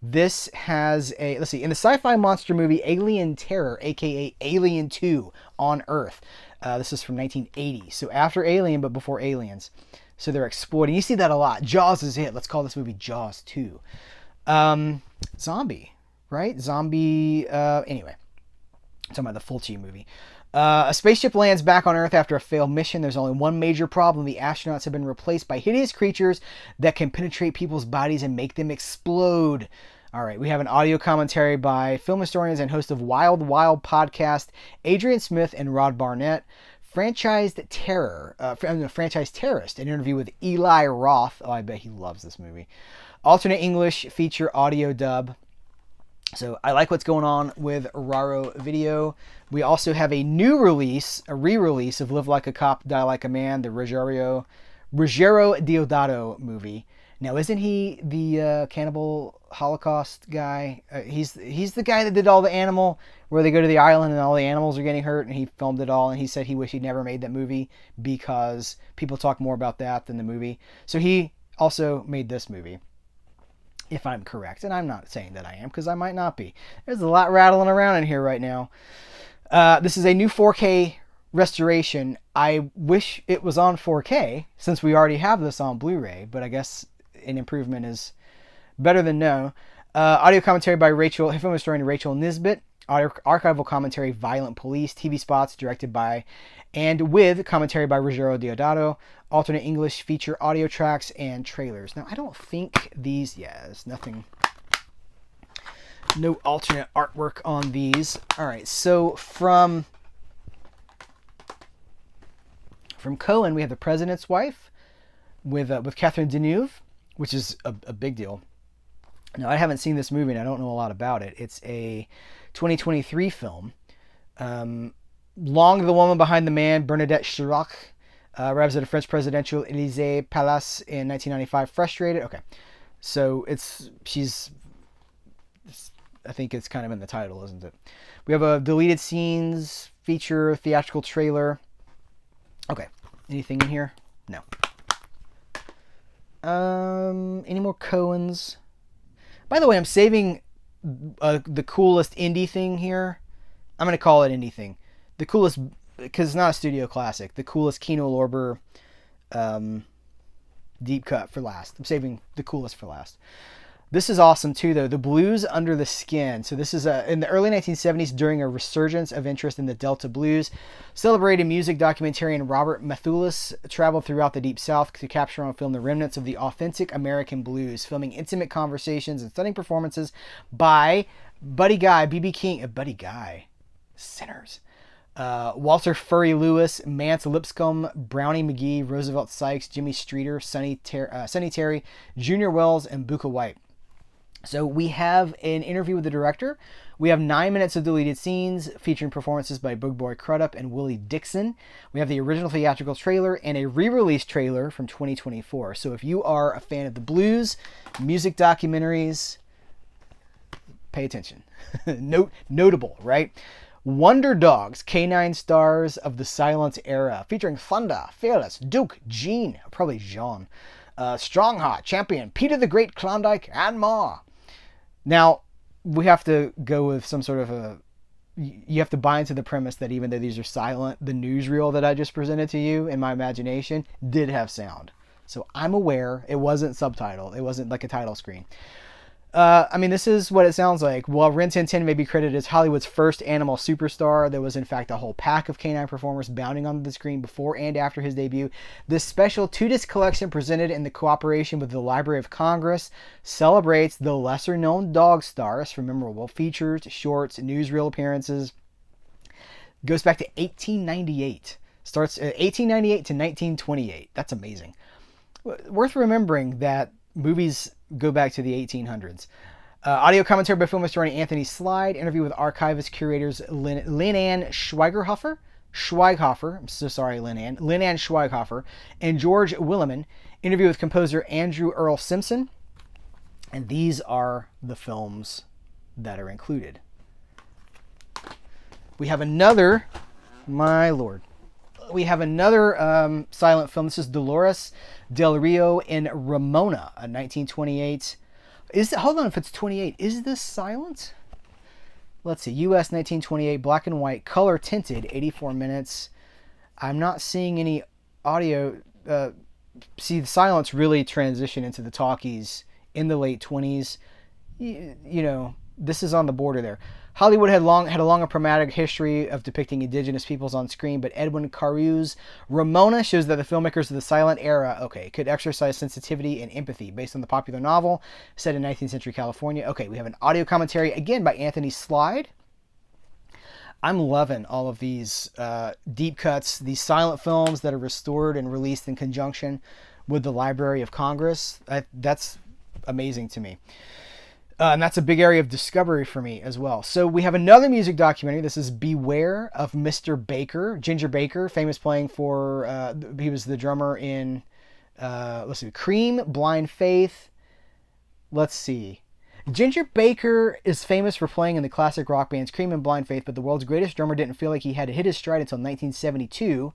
This has a, let's see, in the sci-fi monster movie Alien Terror, aka Alien 2 on Earth. This is from 1980. So after Alien, but before Aliens. So they're exploiting. You see that a lot. Jaws is it. Let's call this movie Jaws 2. Zombie, right? Zombie, anyway. I'm talking about the Fulci movie. A spaceship lands back on Earth after a failed mission. There's only one major problem. The astronauts have been replaced by hideous creatures that can penetrate people's bodies and make them explode. All right, we have an audio commentary by film historians and host of Wild Wild podcast, Adrian Smith and Rod Barnett. Franchised Terror, Franchise Terrorist, an interview with Eli Roth. Oh, I bet he loves this movie. Alternate English feature audio dub. So I like what's going on with Raro Video. We also have a new release, a re-release of Live Like a Cop, Die Like a Man, the Ruggiero Deodato movie. Now, isn't he the cannibal Holocaust guy? He's the guy that did all the animal, where they go to the island and all the animals are getting hurt, and he filmed it all, and he said he wished he'd never made that movie because people talk more about that than the movie. So he also made this movie, if I'm correct. And I'm not saying that I am, because I might not be. There's a lot rattling around in here right now. This is a new 4K restoration. I wish it was on 4K, since we already have this on Blu-ray, but I guess an improvement is better than no. Audio commentary by film historian Rachel Nisbet. Archival commentary, Violent Police. TV spots directed by and with commentary by Ruggiero Deodato. Alternate English feature audio tracks and trailers. Now, I don't think these... Yeah, there's nothing... No alternate artwork on these. All right, so from Cohen, we have The President's Wife with Catherine Deneuve, which is a big deal. Now, I haven't seen this movie, and I don't know a lot about it. It's a 2023 film. Long the Woman Behind the Man, Bernadette Chirac, arrives at a French presidential Élysée Palace in 1995. Frustrated. Okay, so I think it's kind of in the title, isn't it? We have a deleted scenes feature, theatrical trailer. Okay, anything in here? No. Any more Coens? By the way, I'm saving the coolest indie thing here. I'm going to call it indie thing. The coolest, because it's not a studio classic. The coolest Kino Lorber deep cut for last. I'm saving the coolest for last. This is awesome too, though. The Blues Under the Skin. So this is in the early 1970s, during a resurgence of interest in the Delta Blues. Celebrated music documentarian Robert Mathulis traveled throughout the Deep South to capture on film the remnants of the authentic American blues, filming intimate conversations and stunning performances by Buddy Guy, B.B. King, Buddy Guy, Sinners, Walter Furry Lewis, Mance Lipscomb, Brownie McGee, Roosevelt Sykes, Jimmy Streeter, Sonny Terry, Junior Wells, and Buka White. So we have an interview with the director. We have 9 minutes of deleted scenes featuring performances by Big Boy Crudup and Willie Dixon. We have the original theatrical trailer and a re-release trailer from 2024. So if you are a fan of the blues, music documentaries, pay attention. Notable, right? Wonder Dogs, Canine Stars of the Silence Era, featuring Thunder, Fearless, Duke, Gene, probably Jean, Strongheart, Champion, Peter the Great, Klondike, and more. Now, we have to go with some sort of you have to buy into the premise that even though these are silent, the newsreel that I just presented to you in my imagination did have sound. So I'm aware it wasn't subtitled. It wasn't like a title screen. I mean, this is what it sounds like. While Rin Tin Tin may be credited as Hollywood's first animal superstar, there was in fact a whole pack of canine performers bounding onto the screen before and after his debut. This special 2-disc collection, presented in the cooperation with the Library of Congress, celebrates the lesser-known dog stars from memorable features, shorts, newsreel appearances. Goes back to 1898. Starts 1898 to 1928. That's amazing. Worth remembering that movies go back to the 1800s. Audio commentary by film historian Anthony Slide. Interview with archivist curators Lynn Ann Schweighofer. I'm so sorry, Lynn Ann Schweighofer and George Willeman. Interview with composer Andrew Earl Simpson. And these are the films that are included. We have another, my lord. We have another silent film. This is Dolores Del Rio in Ramona, a 1928. Hold on, if it's 28, is this silent? Let's see. U.S. 1928, black and white, color tinted, 84 minutes. I'm not seeing any audio. See, the silence really transitioned into the talkies in the late 20s. You know, this is on the border there. Hollywood had a long and problematic history of depicting indigenous peoples on screen, but Edwin Caru's Ramona shows that the filmmakers of the silent era, could exercise sensitivity and empathy based on the popular novel set in 19th century California. We have an audio commentary, again, by Anthony Slide. I'm loving all of these deep cuts, these silent films that are restored and released in conjunction with the Library of Congress. That's amazing to me. And that's a big area of discovery for me as well. So we have another music documentary. This is Beware of Mr. Baker. Ginger Baker, famous playing for, he was the drummer in, let's see, Cream, Blind Faith. Let's see. Ginger Baker is famous for playing in the classic rock bands Cream and Blind Faith, but the world's greatest drummer didn't feel like he had to hit his stride until 1972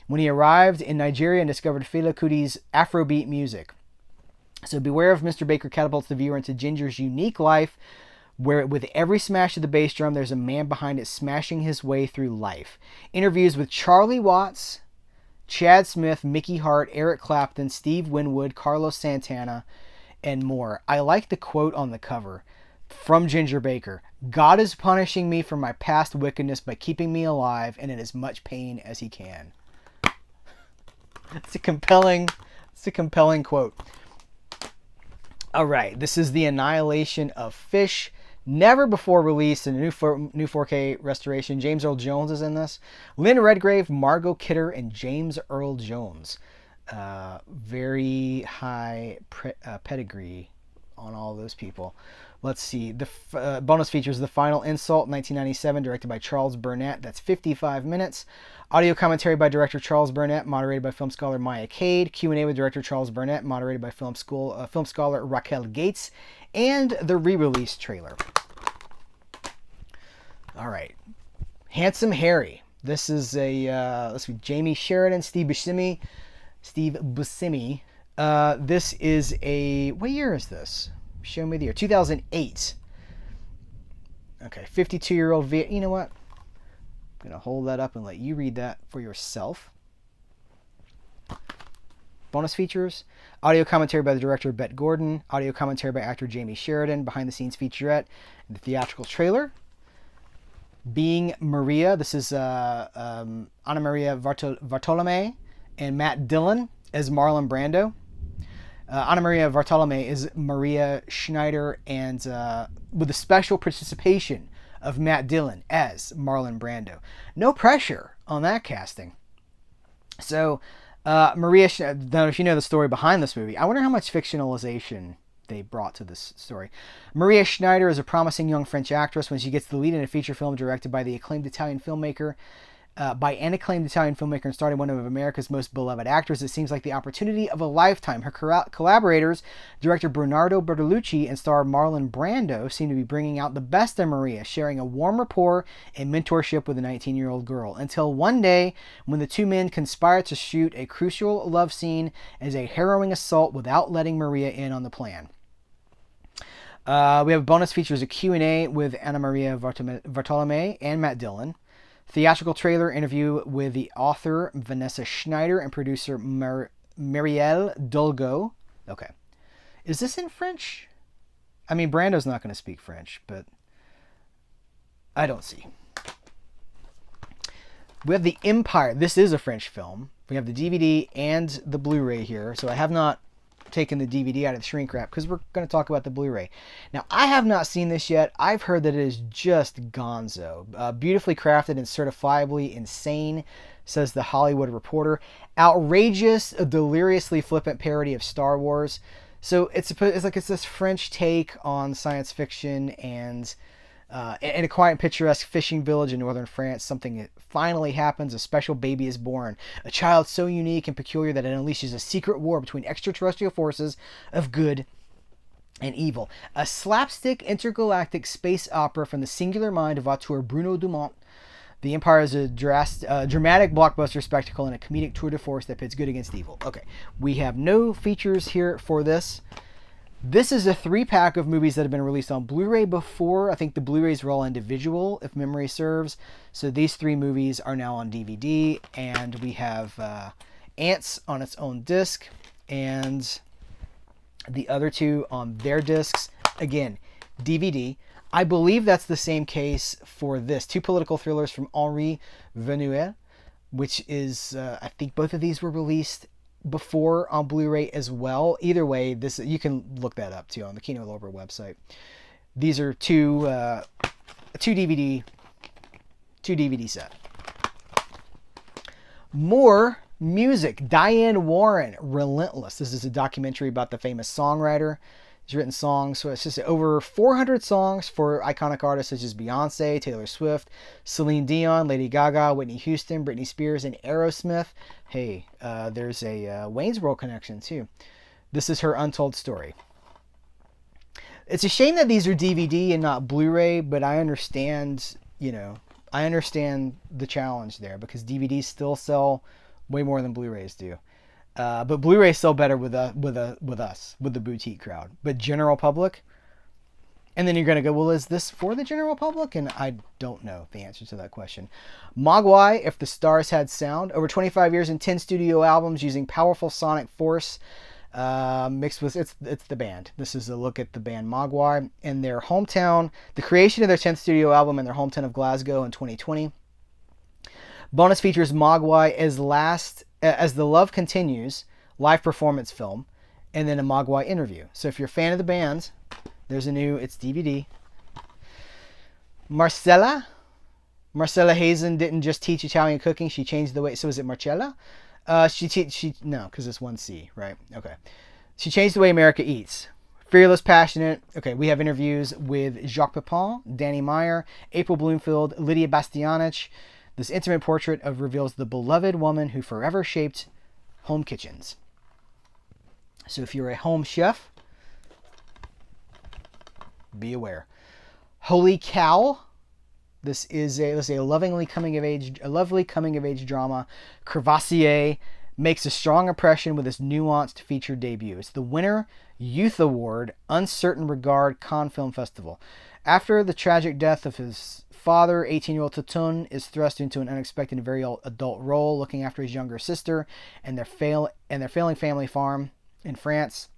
when he arrived in Nigeria and discovered Fela Kuti's Afrobeat music. So Beware of Mr. Baker catapults the viewer into Ginger's unique life, where with every smash of the bass drum, there's a man behind it smashing his way through life. Interviews with Charlie Watts, Chad Smith, Mickey Hart, Eric Clapton, Steve Winwood, Carlos Santana, and more. I like the quote on the cover from Ginger Baker. God is punishing me for my past wickedness by keeping me alive and in as much pain as he can. It's a compelling quote. All right, this is The Annihilation of Fish. Never before released in a new 4K restoration. James Earl Jones is in this. Lynn Redgrave, Margot Kidder, and James Earl Jones. Very high pedigree on all those people. Let's see. The bonus features The Final Insult, 1997, directed by Charles Burnett. That's 55 minutes. Audio commentary by director Charles Burnett, moderated by film scholar Maya Cade. Q&A with director Charles Burnett, moderated by film scholar Raquel Gates. And the re-release trailer. All right. Handsome Harry. This is a, let's see, Jamie Sheridan, Steve Buscemi. This is a, what year is this? Show me the year. 2008. Okay, 52-year-old you know what? I'm going to hold that up and let you read that for yourself. Bonus features. Audio commentary by the director Bette Gordon. Audio commentary by actor Jamie Sheridan. Behind the scenes featurette. And the theatrical trailer. Being Maria. This is Anna Maria Bartolome and Matt Dillon as Marlon Brando. Anna Maria Bartolome is Maria Schneider, and with the special participation of Matt Dillon as Marlon Brando. No pressure on that casting. So, Maria, now if you know the story behind this movie, I wonder how much fictionalization they brought to this story. Maria Schneider is a promising young French actress when she gets the lead in a feature film directed by an acclaimed Italian filmmaker and starring one of America's most beloved actors. It seems like the opportunity of a lifetime. Her collaborators, director Bernardo Bertolucci and star Marlon Brando, seem to be bringing out the best in Maria, sharing a warm rapport and mentorship with a 19-year-old girl. Until one day, when the two men conspire to shoot a crucial love scene as a harrowing assault without letting Maria in on the plan. We have bonus features, a Q&A with Anna Maria Bartolome and Matt Dillon. Theatrical trailer interview with the author Vanessa Schneider and producer Marielle Dolgo. Okay. Is this in French? I mean, Brando's not going to speak French, but I don't see. We have The Empire. This is a French film. We have the DVD and the Blu-ray here. So I have not taken the DVD out of the shrink wrap because we're going to talk about the Blu-ray. Now, I have not seen this yet. I've heard that it is just gonzo. Beautifully crafted and certifiably insane, says the Hollywood Reporter. Outrageous, deliriously flippant parody of Star Wars. So it's this French take on science fiction and in a quiet and picturesque fishing village in northern France, something finally happens. A special baby is born. A child so unique and peculiar that it unleashes a secret war between extraterrestrial forces of good and evil. A slapstick intergalactic space opera from the singular mind of auteur Bruno Dumont. The Empire is a dramatic blockbuster spectacle and a comedic tour de force that pits good against evil. Okay, we have no features here for this. This is a 3-pack of movies that have been released on Blu-ray before. I think the Blu-rays were all individual, if memory serves. So these 3 movies are now on DVD. And we have Ants on its own disc. And the other 2 on their discs. Again, DVD. I believe that's the same case for this. 2 political thrillers from Henri Venouet, which is, I think both of these were released before on Blu-ray as well. Either way, this you can look that up too on the Kino Lorber website. These are two DVD 2 DVD set. More music. Diane Warren, Relentless. This is a documentary about the famous songwriter. He's written songs, so it's just over 400 songs for iconic artists such as Beyonce, Taylor Swift, Celine Dion, Lady Gaga, Whitney Houston, Britney Spears, and Aerosmith. Hey, there's a Wayne's World connection too. This is her untold story. It's a shame that these are DVD and not Blu-ray, but I understand, I understand the challenge there because DVDs still sell way more than Blu-rays do. But Blu-rays sell better with us, with the boutique crowd. But general public, and then you're going to go, well, is this for the general public? And I don't know the answer to that question. Mogwai, If the Stars Had Sound, over 25 years and 10 studio albums using powerful sonic force, mixed with, it's the band. This is a look at the band Mogwai and their hometown, the creation of their 10th studio album in their hometown of Glasgow in 2020. Bonus features Mogwai as the Love Continues live performance film, and then a Mogwai interview. So if you're a fan of the band, there's it's DVD. Marcella Hazen didn't just teach Italian cooking, she changed the way. So is it Marcella? No, because it's one C, right? Okay. She changed the way America eats. Fearless, passionate. Okay, we have interviews with Jacques Pepin, Danny Meyer, April Bloomfield, Lydia Bastianich. This intimate portrait reveals the beloved woman who forever shaped home kitchens. So if you're a home chef, be aware. Holy Cow. This is a lovely coming of age drama. Crevassier makes a strong impression with his nuanced feature debut. It's the Winter Youth Award Uncertain Regard Cannes Film Festival. After the tragic death of his father, 18-year-old Totun is thrust into an unexpected and very adult role, looking after his younger sister and their failing family farm in France.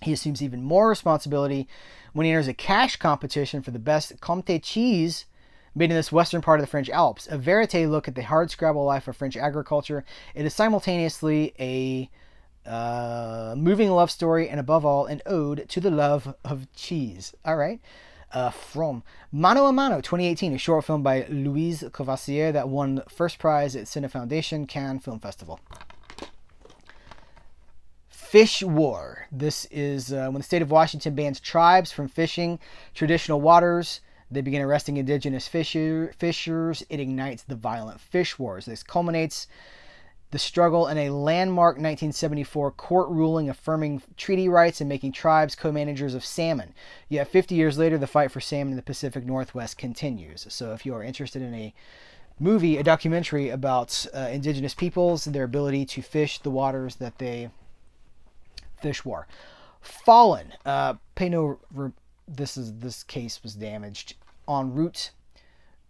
He assumes even more responsibility when he enters a cash competition for the best Comté cheese made in this western part of the French Alps. A verite look at the hardscrabble life of French agriculture. It is simultaneously a moving love story and, above all, an ode to the love of cheese. All right. From Mano a Mano 2018, a short film by Louise Covassier that won first prize at Cine Foundation Cannes Film Festival. Fish War. This is when the state of Washington bans tribes from fishing traditional waters. They begin arresting indigenous fishers. It ignites the violent fish wars. This culminates the struggle in a landmark 1974 court ruling affirming treaty rights and making tribes co-managers of salmon. Yet 50 years later, the fight for salmon in the Pacific Northwest continues. So if you are interested in a documentary about indigenous peoples and their ability to fish the waters that they fish war. Fallen. This case was damaged en route.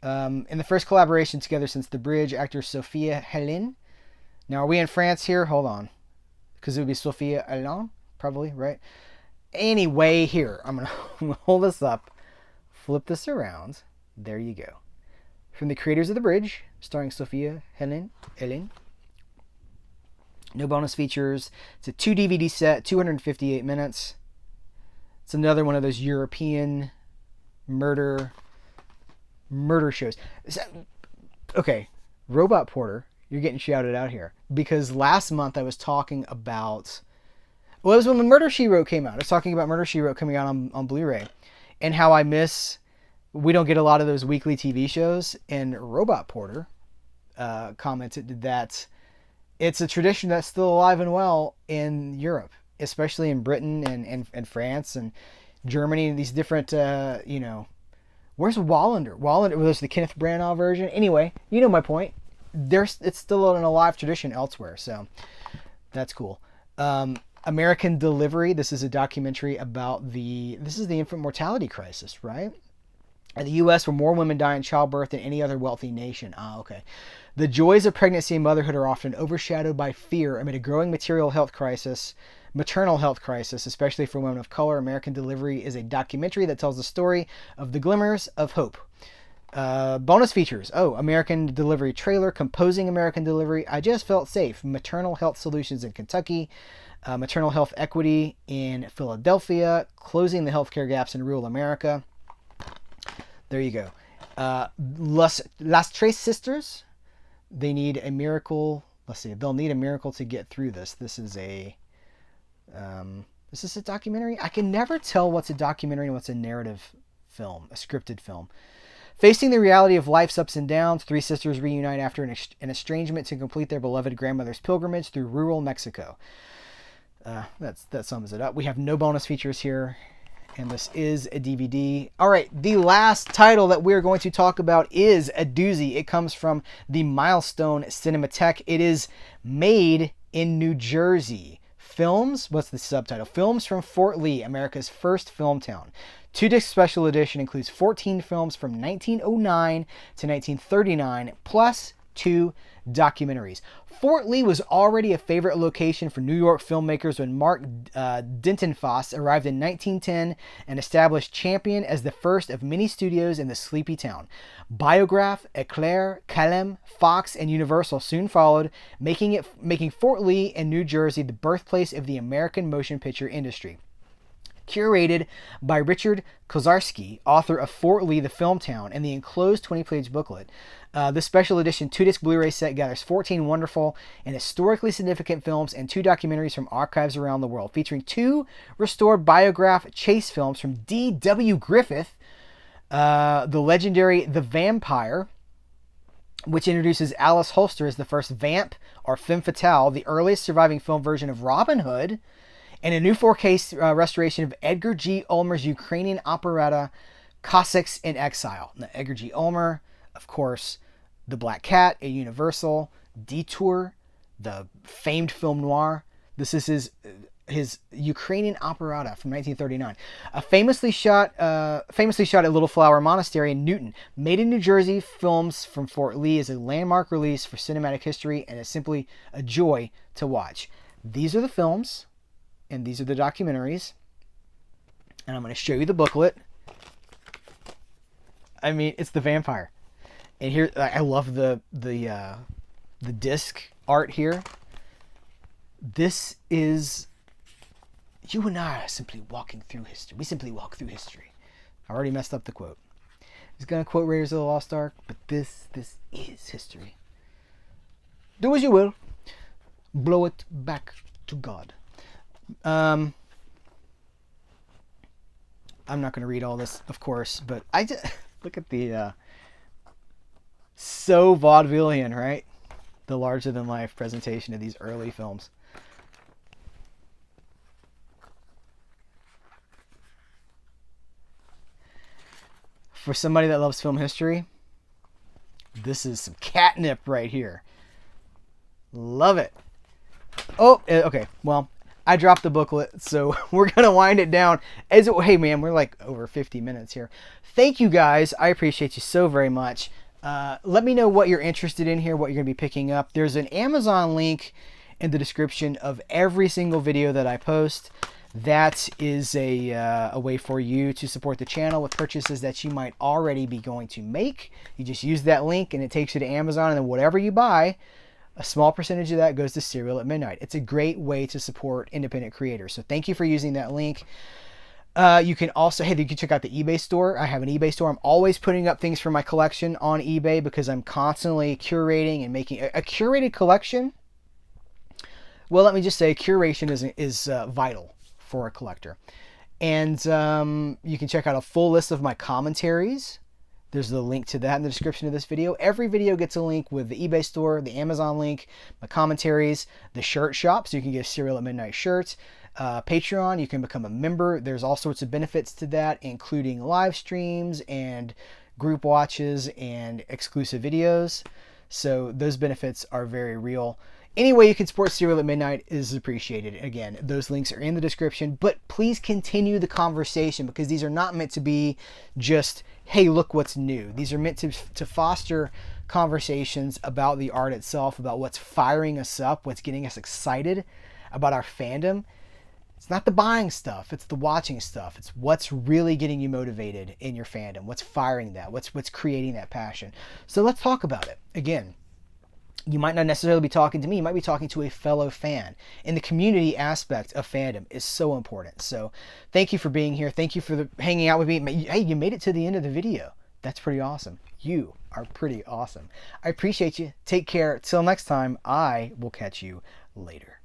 In the first collaboration together since The Bridge, actor Sophia Hélène. Now, are we in France here? Hold on. Because it would be Sophia Hélène, probably, right? Anyway, here. I'm going to hold this up, flip this around. There you go. From the creators of The Bridge, starring Sophia Hélène. No bonus features. It's a 2 DVD set, 258 minutes. It's another one of those European murder shows. Okay, Robot Porter, you're getting shouted out here. Because last month I was talking about... Well, it was when the Murder, She Wrote came out. I was talking about Murder, She Wrote coming out on Blu-ray. And how we don't get a lot of those weekly TV shows. And Robot Porter commented that it's a tradition that's still alive and well in Europe, especially in Britain and France and Germany and these different, where's Wallander? Wallander, well, there's the Kenneth Branagh version. Anyway, you know my point. It's still an alive tradition elsewhere, so that's cool. American Delivery. This is a documentary about the infant mortality crisis, right? In the U.S., where more women die in childbirth than any other wealthy nation. Okay. The joys of pregnancy and motherhood are often overshadowed by fear amid a growing maternal health crisis, especially for women of color. American Delivery is a documentary that tells the story of the glimmers of hope. Bonus features. American Delivery trailer, Composing American Delivery, I Just Felt Safe, Maternal Health Solutions in Kentucky, Maternal Health Equity in Philadelphia, Closing the Healthcare Gaps in Rural America. There you go. Las Tres Sisters. They need a miracle. Let's see. They'll need a miracle to get through this. This is a documentary. I can never tell what's a documentary and what's a narrative film, a scripted film. Facing the reality of life's ups and downs, three sisters reunite after an estrangement to complete their beloved grandmother's pilgrimage through rural Mexico. That sums it up. We have no bonus features here, and this is a DVD. All right, the last title that we're going to talk about is a doozy. It comes from the Milestone Cinematheque. It is Made in New Jersey. Films, what's the subtitle? Films from Fort Lee, America's first film town. 2-disc special edition includes 14 films from 1909 to 1939, plus 2 documentaries. Fort Lee was already a favorite location for New York filmmakers when Mark Dintenfass arrived in 1910 and established Champion as the first of many studios in the sleepy town. Biograph, Eclair, Kalem, Fox, and Universal soon followed, making Fort Lee and New Jersey the birthplace of the American motion picture industry. Curated by Richard Kozarski, author of Fort Lee, the Film Town, and the enclosed 20-page booklet. This special edition 2-disc Blu-ray set gathers 14 wonderful and historically significant films and 2 documentaries from archives around the world, featuring 2 restored Biograph chase films from D.W. Griffith, the legendary The Vampire, which introduces Alice Holster as the first vamp or femme fatale, the earliest surviving film version of Robin Hood, and a new 4K restoration of Edgar G. Ulmer's Ukrainian operetta, Cossacks in Exile. Now, Edgar G. Ulmer, of course, The Black Cat at Universal, Detour, the famed film noir. This is his Ukrainian operetta from 1939. Famously shot at Little Flower Monastery in Newton. Made in New Jersey, Films from Fort Lee is a landmark release for cinematic history and is simply a joy to watch. These are the films. And these are the documentaries. And I'm going to show you the booklet. I mean, it's The Vampire. And here, I love the disc art here. This is, you and I are simply walking through history. We simply walk through history. I already messed up the quote. I was going to quote Raiders of the Lost Ark, but this is history. Do as you will. Blow it back to God. I'm not going to read all this, of course, but I just look at the so vaudevillian, right? The larger than life presentation of these early films. For somebody that loves film history, this is some catnip right here. Love it. Oh, okay. Well, I dropped the booklet, so we're going to wind it down. Hey, man, we're like over 50 minutes here. Thank you, guys. I appreciate you so very much. Let me know what you're interested in here, what you're going to be picking up. There's an Amazon link in the description of every single video that I post. That is a way for you to support the channel with purchases that you might already be going to make. You just use that link, and it takes you to Amazon, and then whatever you buy, a small percentage of that goes to Cereal at Midnight. It's a great way to support independent creators. So thank you for using that link. You can also, you can check out the eBay store. I have an eBay store. I'm always putting up things for my collection on eBay because I'm constantly curating and making a curated collection. Well, let me just say curation is vital for a collector. And you can check out a full list of my commentaries. There's the link to that in the description of this video. Every video gets a link with the eBay store, the Amazon link, my commentaries, the shirt shop, so you can get Cereal at Midnight shirts. Patreon, you can become a member. There's all sorts of benefits to that, including live streams and group watches and exclusive videos. So those benefits are very real. Any way you can support Cereal at Midnight is appreciated. Again, those links are in the description, but please continue the conversation because these are not meant to be just, hey, look what's new. These are meant to foster conversations about the art itself, about what's firing us up, what's getting us excited about our fandom. It's not the buying stuff, it's the watching stuff. It's what's really getting you motivated in your fandom, what's firing that, what's creating that passion. So let's talk about it. Again, you might not necessarily be talking to me, you might be talking to a fellow fan. And the community aspect of fandom is so important. So thank you for being here. Thank you for hanging out with me. Hey, you made it to the end of the video. That's pretty awesome. You are pretty awesome. I appreciate you. Take care. Till next time, I will catch you later.